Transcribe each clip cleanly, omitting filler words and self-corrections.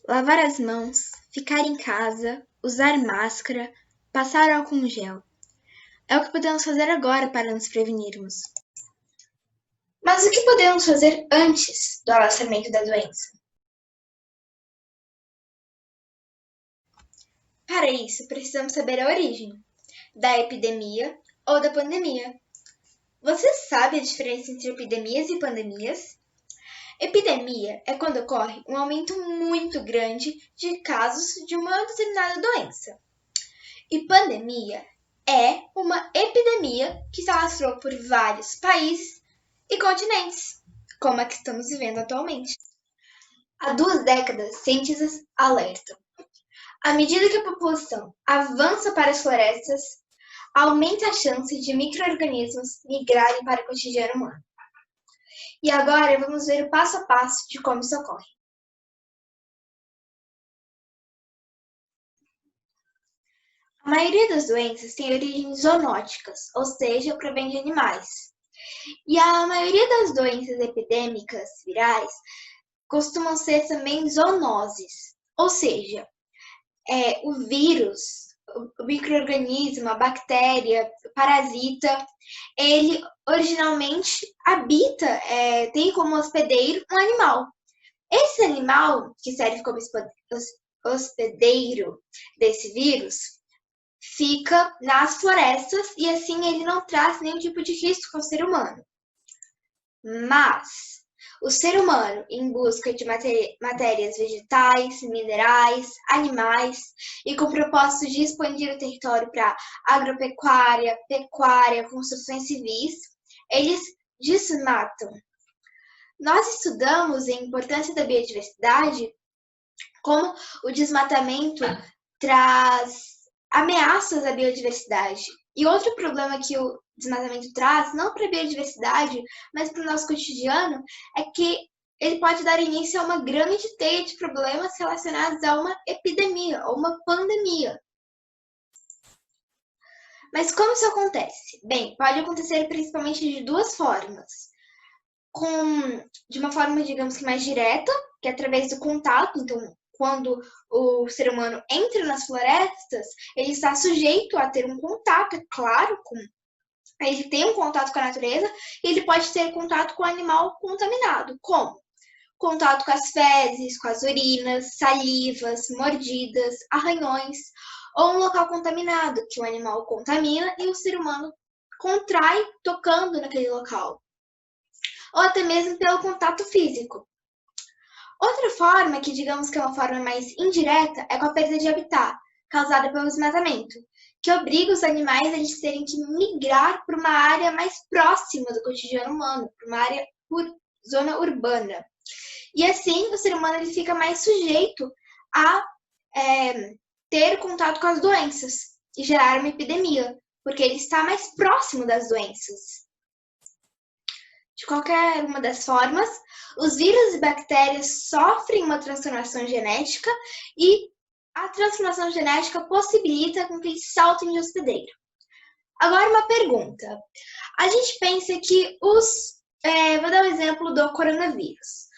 Lavar as mãos, ficar em casa, usar máscara, passar álcool em gel. É o que podemos fazer agora para nos prevenirmos. Mas o que podemos fazer antes do alastramento da doença? Para isso, precisamos saber a origem da epidemia ou da pandemia. Você sabe a diferença entre epidemias e pandemias? Epidemia é quando ocorre um aumento muito grande de casos de uma determinada doença. E pandemia é uma epidemia que se alastrou por vários países e continentes, como a que estamos vivendo atualmente. Há 2 décadas, cientistas alertam. À medida que a população avança para as florestas, aumenta a chance de micro-organismos migrarem para o cotidiano humano. E agora vamos ver o passo a passo de como isso ocorre. A maioria das doenças tem origens zoonóticas, ou seja, provém de animais. E a maioria das doenças epidêmicas virais costumam ser também zoonoses, ou seja, o vírus, o micro-organismo, a bactéria, o parasita, ele originalmente habita, tem como hospedeiro um animal. Esse animal, que serve como hospedeiro desse vírus, fica nas florestas e assim ele não traz nenhum tipo de risco ao ser humano. Mas o ser humano, em busca de matérias vegetais, minerais, animais, e com o propósito de expandir o território para agropecuária, pecuária, construções civis, eles desmatam. Nós estudamos a importância da biodiversidade, como o desmatamento traz ameaças à biodiversidade. E outro problema que o desmatamento traz, não para a biodiversidade, mas para o nosso cotidiano, é que ele pode dar início a uma grande teia de problemas relacionados a uma epidemia ou uma pandemia. Mas como isso acontece? Bem, pode acontecer principalmente de 2 formas. De uma forma, digamos que mais direta, que é através do contato. Então, quando o ser humano entra nas florestas, ele está sujeito a ter um contato, é claro, ele tem um contato com a natureza e ele pode ter contato com o animal contaminado. Como? Contato com as fezes, com as urinas, salivas, mordidas, arranhões, ou um local contaminado, que o animal contamina e o ser humano contrai tocando naquele local. Ou até mesmo pelo contato físico. Outra forma, que digamos que é uma forma mais indireta, é com a perda de habitat, causada pelo desmatamento, que obriga os animais a eles terem que migrar para uma área mais próxima do cotidiano humano, para uma área zona urbana. E assim o ser humano ele fica mais sujeito a ter contato com as doenças e gerar uma epidemia, porque ele está mais próximo das doenças. De qualquer uma das formas, os vírus e bactérias sofrem uma transformação genética e a transformação genética possibilita com que eles saltem de hospedeiro. Agora uma pergunta. A gente pensa que vou dar um exemplo do coronavírus.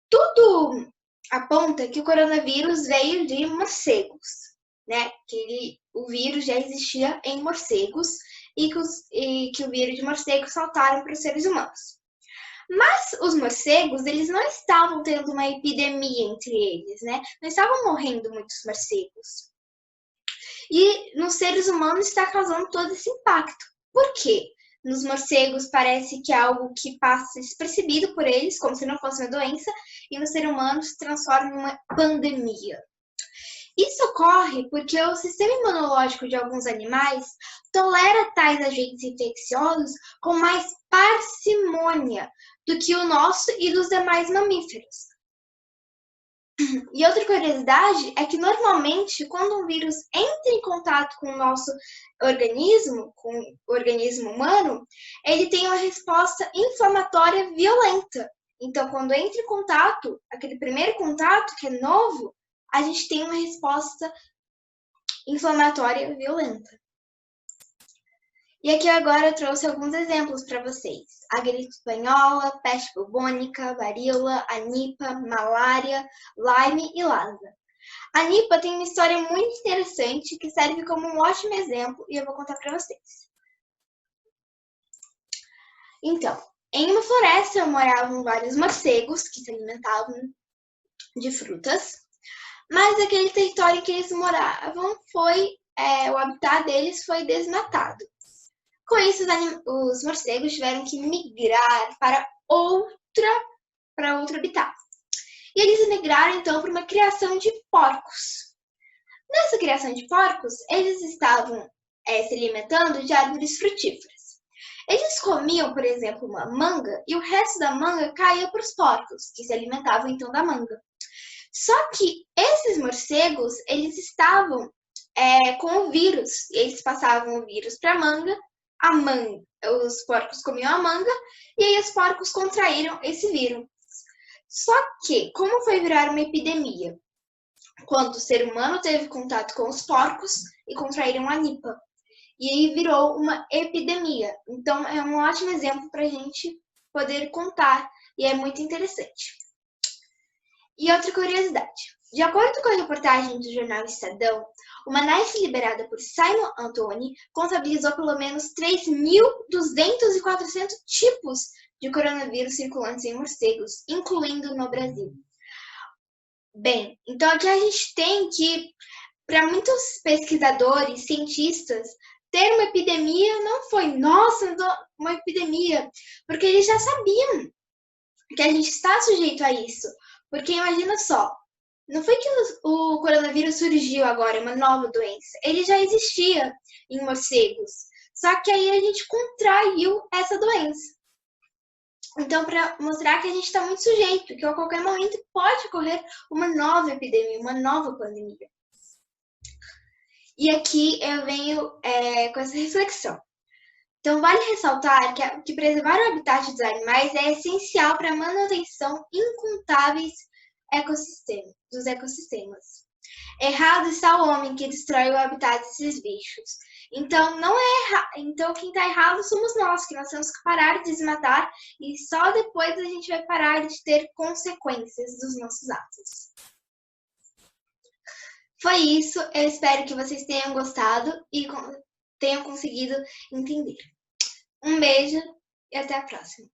Tudo aponta que o coronavírus veio de morcegos, né? Que o vírus já existia em morcegos e que o vírus de morcegos saltaram para os seres humanos. Mas os morcegos, eles não estavam tendo uma epidemia entre eles, né? Não estavam morrendo muitos morcegos. E nos seres humanos está causando todo esse impacto. Por quê? Nos morcegos parece que é algo que passa despercebido por eles, como se não fosse uma doença, e no ser humano se transforma em uma pandemia. Isso ocorre porque o sistema imunológico de alguns animais tolera tais agentes infecciosos com mais parcimônia do que o nosso e dos demais mamíferos. E outra curiosidade é que normalmente quando um vírus entra em contato com o nosso organismo, com o organismo humano, ele tem uma resposta inflamatória violenta. Então, quando entra em contato, aquele primeiro contato que é novo, a gente tem uma resposta inflamatória violenta. E aqui agora eu trouxe alguns exemplos para vocês. A gripe espanhola, peste bubônica, varíola, anipa, malária, Lyme e Lassa. A anipa tem uma história muito interessante que serve como um ótimo exemplo e eu vou contar para vocês. Então, em uma floresta moravam vários morcegos que se alimentavam de frutas, mas aquele território que eles moravam o habitat deles foi desmatado. Com isso, os morcegos tiveram que migrar para outro habitat. E eles migraram, então, para uma criação de porcos. Nessa criação de porcos, eles estavam se alimentando de árvores frutíferas. Eles comiam, por exemplo, uma manga e o resto da manga caía para os porcos, que se alimentavam, então, da manga. Só que esses morcegos, eles estavam com o vírus. Eles passavam o vírus para a manga, os porcos comiam a manga e aí os porcos contraíram esse vírus. Só que, como foi virar uma epidemia? Quando o ser humano teve contato com os porcos e contraíram a anipa. E aí virou uma epidemia. Então, é um ótimo exemplo para a gente poder contar e é muito interessante. E outra curiosidade. De acordo com a reportagem do jornal Estadão, uma análise liberada por Simon Antoni contabilizou pelo menos 3.200 tipos de coronavírus circulantes em morcegos, incluindo no Brasil. Bem, então aqui a gente tem que, para muitos pesquisadores, cientistas, ter uma epidemia não foi, nossa, uma epidemia, porque eles já sabiam que a gente está sujeito a isso. Porque imagina só, não foi que o coronavírus surgiu agora, uma nova doença. Ele já existia em morcegos. Só que aí a gente contraiu essa doença. Então, para mostrar que a gente está muito sujeito, que a qualquer momento pode ocorrer uma nova epidemia, uma nova pandemia. E aqui eu venho com essa reflexão. Então, vale ressaltar que preservar o habitat dos animais é essencial para a manutenção incontáveis dos ecossistemas. Errado está o homem que destrói o habitat desses bichos. Então, então quem está errado somos nós, que nós temos que parar de desmatar e só depois a gente vai parar de ter consequências dos nossos atos. Foi isso, eu espero que vocês tenham gostado e tenham conseguido entender. Um beijo e até a próxima!